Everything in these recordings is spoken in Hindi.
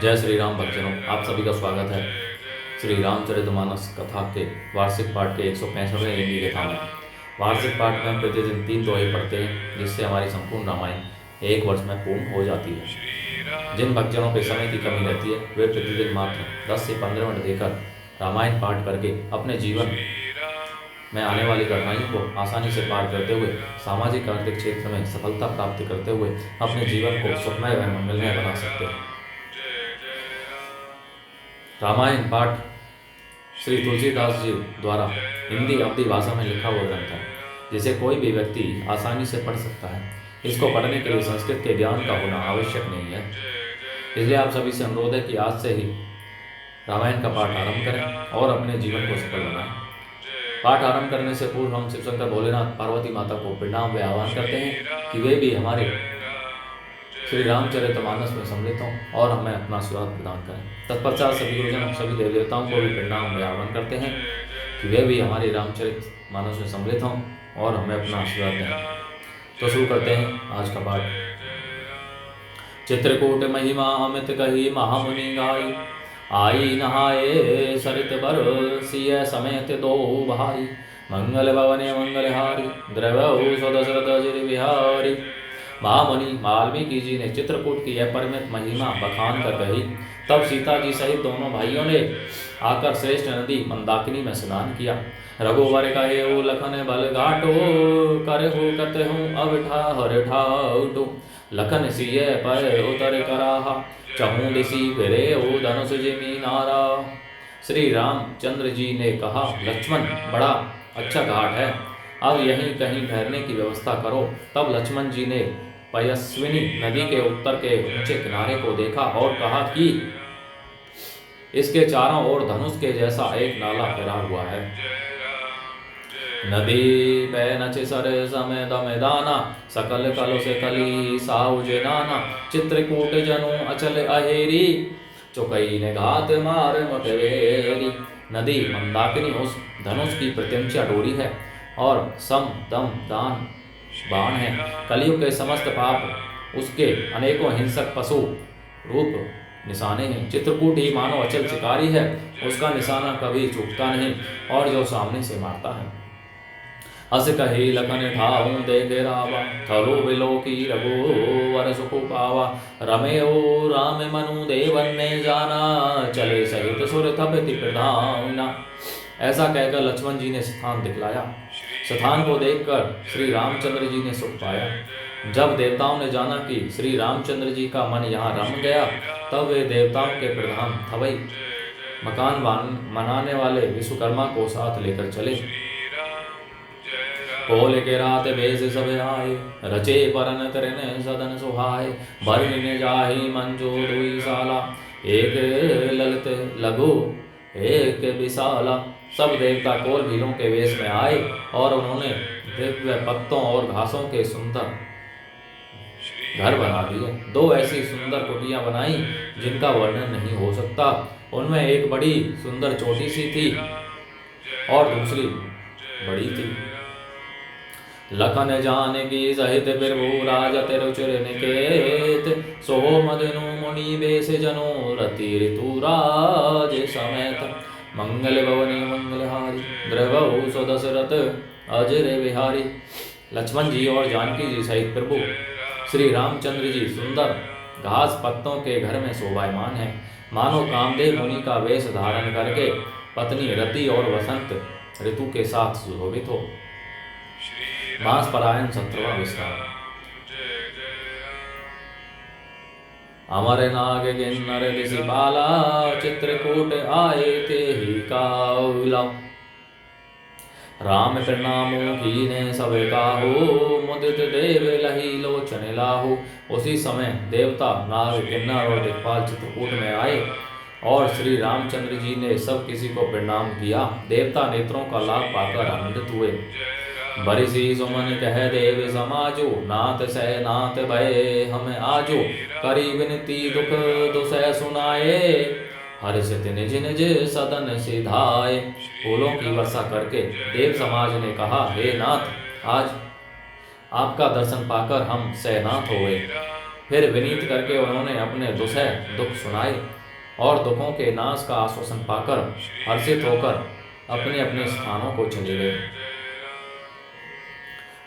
जय श्री राम भक्तजनों, आप सभी का स्वागत है श्री रामचरितमानस कथा के वार्षिक पाठ के 165वें हिंदी कथा में। वार्षिक पाठ में हम प्रतिदिन 3 दोहे पढ़ते हैं, जिससे हमारी संपूर्ण रामायण 1 वर्ष में पूर्ण हो जाती है। जिन भक्तजनों के समय की कमी रहती है वे प्रतिदिन मात्र 10 से 15 मिनट देकर रामायण पाठ करके अपने जीवन में आने वाली कठिनाइयों को आसानी से पार करते हुए सामाजिक आर्थिक क्षेत्र में सफलता प्राप्त करते हुए अपने जीवन को सुखमय व मंगलमय बना सकते हैं। रामायण पाठ श्री तुलसीदास जी द्वारा हिंदी अवधी भाषा में लिखा हुआ ग्रंथ है, जिसे कोई भी व्यक्ति आसानी से पढ़ सकता है। इसको पढ़ने के लिए संस्कृत के ज्ञान का होना आवश्यक नहीं है। इसलिए आप सभी से अनुरोध है कि आज से ही रामायण का पाठ आरंभ करें और अपने जीवन को सफल बनाएं। पाठ आरंभ करने से पूर्व हम शिव शंकर भोलेनाथ पार्वती माता को प्रणाम व आह्वान करते हैं कि वे भी हमारे श्री रामचरितमानस में सम्मिलित हों और हमें अपना आशीर्वाद प्रदान करें। तत्पश्चात सभी गुरुजन सभी देव देवताओं को भी प्रणाम व आह्वान करते हैं कि वे भी हमारे रामचरितमानस में सम्मिलित हों और हमें अपना आशीर्वाद दें। तो शुरू करते हैं आज का पाठ। चित्रकूट महिमा अमित कही महामुनि गाई, आई नहाए सरित बर सिय समेत दो भाई, मंगल भवने मंगलहारी द्रव्य स्वदशरथ जिर बिहारी। महामुनि वाल्मीकि जी ने चित्रकूट की यह परिमित महिमा बखान कर कही। तब सीता जी सहित दोनों भाइयों ने आकर श्रेष्ठ नदी मंदाकिनी में स्नान किया। रघुवर कहे ओ लखन बल घाटो, करे हो कते हूँ अब ठाहर ठाउटो, लखन सिय पर उतर कराहा, चहूँ दिसी फिरे ओ धनुष जिमी नारा। श्री रामचंद्र जी ने कहा, लक्ष्मण बड़ा अच्छा घाट है, अब यहीं कहीं ठहरने की व्यवस्था करो। तब लक्ष्मण जी ने पयस्विनी नदी के उत्तर के ऊंचे किनारे को देखा और कहा कि इसके चारों ओर धनुष के जैसा एक नाला फैला हुआ है। नदी पे नचे सर समय दमे दाना, सकल कलो से कली साउजे नाना, चित्रकूट जनु अचल अहेरी, चौकई ने घात मार मटवेरी। नदी मंदाकिनी उस धनुष की प्रत्यंचा डोरी है और सम दम दान बाण है। कलयुग के समस्त पाप उसके अनेकों हिंसक पशु रूप निशाने हैं। चित्रकूट ही मानो अचल शिकारी है, उसका निशाना कभी चूकता नहीं और जो सामने से मारता है। अस कही लखन ठाऊं देखे रावा, थलो बिलो की रघुवर सुख पावा, रमे ओ राम मनु देवन ने जाना, चले सहित सुर थपति प्रधाना। ऐसा कहकर लक्ष्मण जी ने स्थान दिखलाया। स्थान को देखकर श्री रामचंद्र जी ने सुख पाया। जब देवताओं ने जाना कि श्री रामचंद्र जी का मन यहाँ रम गया, तब वे देवताओं के प्रधान थवई मकान मनाने वाले विश्वकर्मा को साथ लेकर चले। कोल के रात बेस सब आए, रचे परन तरन सदन सुहाए, भरने जाहि मंजो दुई साला, एक ललित लघु एक विशाला। सब देवता कोल भीलों के वेश में आए और उन्होंने दिव्य पत्तों और घासों के सुंदर घर बना दिए। 2 ऐसी सुंदर कुटियां बनाई जिनका वर्णन नहीं हो सकता। उनमें एक बड़ी सुंदर छोटी सी थी और दूसरी बड़ी थी। लखन जान की सहित प्रभु राजत रुचिर निकेत, सोहो मदनु मुनि बेस जनो, रति ऋतु राज समेत, मंगल भवनी मंगलहारी द्रवहु स्वदशरथ अजर बिहारी। लक्ष्मण जी और जानकी जी सहित प्रभु श्री रामचंद्र जी सुंदर घास पत्तों के घर में शोभायमान है, मानो कामदेव मुनि का वेश धारण करके पत्नी रति और वसंत ऋतु के साथ सुशोभित हो। मास पलायन 17वां विस्तार। अमर नाग किन्नर ऋषि बाला, चित्रकूट आए ते ही काउला, राम प्रणामो कीने सब काहू, मुदित देव लही लोचन लाहू। उसी समय देवता नाग किन्नर और दिक्पाल चित्रकूट में आए और श्री रामचंद्र जी ने सब किसी को प्रणाम किया। देवता नेत्रों का लाभ पाकर आनंदित हुए। बरिसी सुमन कह देव समाजो, नाथ सह नाथ भय हम आजो, करी विनती दुख दुसह सुनाए, हर्षित निज निज सदन सिधाए। फूलों की वर्षा करके देव समाज ने कहा, हे नाथ, आज आपका दर्शन पाकर हम सहनाथ हो गए। फिर विनीत करके उन्होंने अपने दुख सुनाए और दुखों के नाश का आश्वासन पाकर हर्षित होकर अपने अपने स्थानों को चले गए।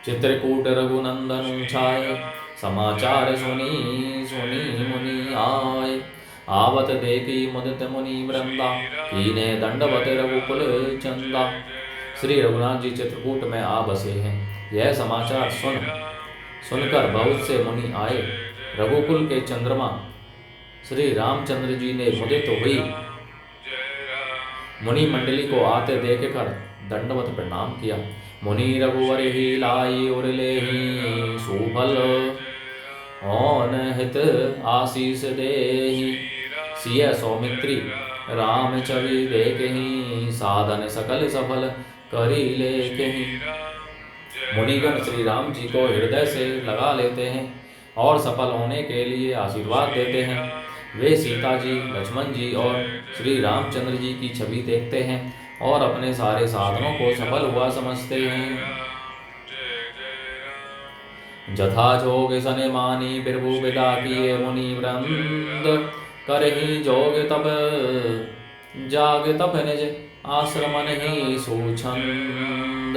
चित्रकूट रघुनंदन छाए, समाचार सुनी सुनी मुनि आए। आवत देखी मुदित मुनि वृंदा, कीने दंडवत रघुकुल चंदा। श्री रघुनाथ जी चित्रकूट में आ बसे हैं। यह समाचार सुनकर बहुत से मुनि आए। रघुकुल के चंद्रमा श्री रामचंद्र जी ने मुदित हुई मुनि मंडली को आते देखकर दंडवत प्रणाम किया। मुनि रघुवर ही लाई उरले ही, सुफल औन हित आशीष देहि। सिय सौमित्री राम छवि देखहि, साधन सकल सफल करी लेखहि। मुनिगण श्री राम जी को हृदय से लगा लेते हैं और सफल होने के लिए आशीर्वाद देते हैं। वे सीता जी, लक्ष्मण जी और श्री रामचंद्र जी की छवि देखते हैं और अपने सारे साधनों को सफल हुआ समझते हैं। जथा जोग सने मानी प्रभु विदा किए मुनि वृंद, करहि जोग तब जाग तप निज आश्रमन ही सुछंद।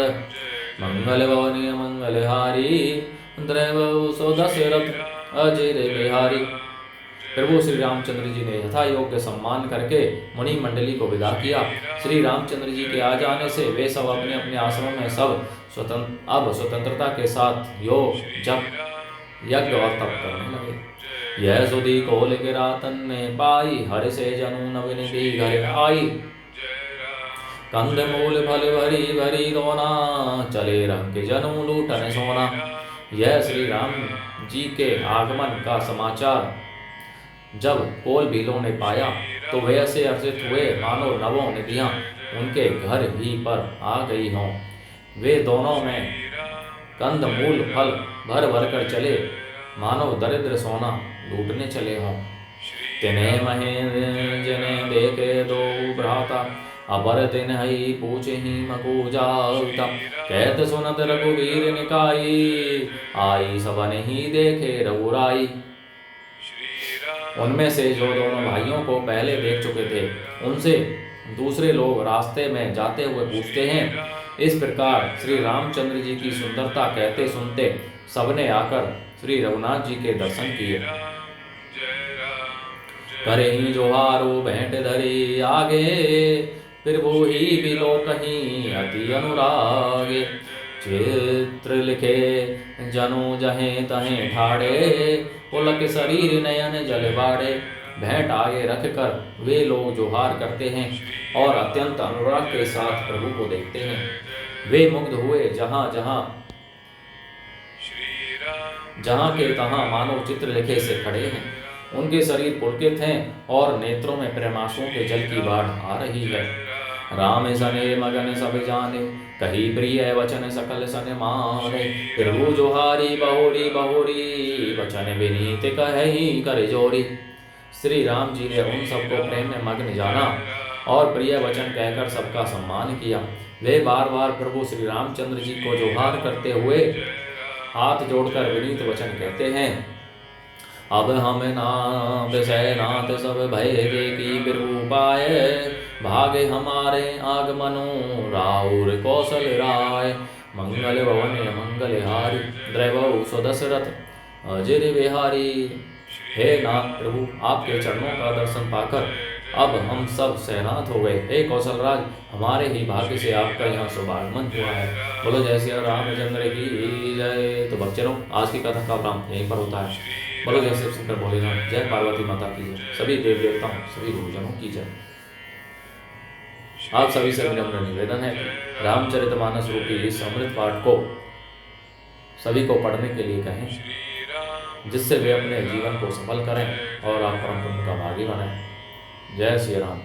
मंगल भवनी मंगलहारी, द्रव सो दशरथ अजय बिहारी। प्रभु श्री रामचंद्र जी ने यथा योग्य सम्मान करके मुनि मंडली को विदा किया। श्री रामचंद्र जी के आ जाने से वे सब अपने अपने आश्रम में सब स्वतंत्रता के साथ योग जप यज्ञ और तप करने लगे। यह सुधी कोल गिरा तन्ने पाई, हरि से जनु नवनिधि घर आई। कंद मूल फल भरी भरी रोना, चले रंग के जनु लूटन सोना। यह श्री राम जी के आगमन का समाचार जब कोल भीलों ने पाया तो वे ऐसे हर्षित हुए मानो नवों निधियां उनके घर ही पर आ गई हों। वे दोनों में कंद मूल फल भर भर कर चले मानो दरिद्र सोना लूटने चले हों। तिन्हें महेंद्र जने देखे दो भ्राता, अपर दिन ही पूछे ही मकुजाता। कहत सुनत रघुवीर निकाई, आई सबन ही देखे रघुराई। उनमें से जो दोनों भाइयों को पहले देख चुके थे उनसे दूसरे लोग रास्ते में जाते हुए पूछते हैं। इस प्रकार श्री रामचंद्र जी की सुंदरता कहते सुनते सबने आकर श्री रघुनाथ जी के दर्शन किए। करे ही जोहारो भेंट धरी आगे, प्रभु ही बिलो कहीं अति अनुरागे। चित्र लिखे जनु जहे तहे ठाड़े, पुलक शरीर नयन जल बाड़े। भेंट आगे रखकर वे लोग जोहार करते हैं और अत्यंत अनुराग के साथ प्रभु को देखते हैं। वे मुग्ध हुए जहाँ के तहाँ मानव चित्र लिखे से खड़े हैं। उनके शरीर पुलकित हैं और नेत्रों में प्रेमाशुओं के जल की बाढ़ आ रही है। राम सने मगन सब जाने, कही प्रिय वचन सकल सन माने। प्रभु जोहारी बहुरी बहुरी, वचन विनीत कहि कर जोरी। श्री राम जी ने उन सबको प्रेम में मग्न जाना और प्रिय वचन कहकर सबका सम्मान किया। वे बार बार प्रभु श्री रामचंद्र जी को जोहार करते हुए हाथ जोड़कर विनीत वचन कहते हैं। अब हम नाथ सैनाथ सब भय देखी प्रभु पाए, भागे हमारे आगमनो राउर कौशल राय। मंगल भवन मंगल हारी, द्रैवौ सो दशरथ अजय बिहारी। हे नाथ प्रभु, आपके चरणों का दर्शन पाकर अब हम सब सहनाथ हो गए। हे कौशलराज, हमारे ही भाग्य से आपका यहाँ शुभागमन हुआ है। बोलो जय श्री रामचंद्र की जय। तो बच्चों, आज की कथा का प्रारंभ यहीं पर होता है। बोलो जय श्री शंकर भोलेनाथ, जय पार्वती माता की जय, सभी देव देवताओं सभी गुरुजनों की जय। आप सभी से विनम्र निवेदन है कि रामचरितमानस रूपी इस अमृत पाठ को सभी को पढ़ने के लिए कहें, जिससे वे अपने जीवन को सफल करें और आप परम पुण्य का भागी बनें। जय श्री राम।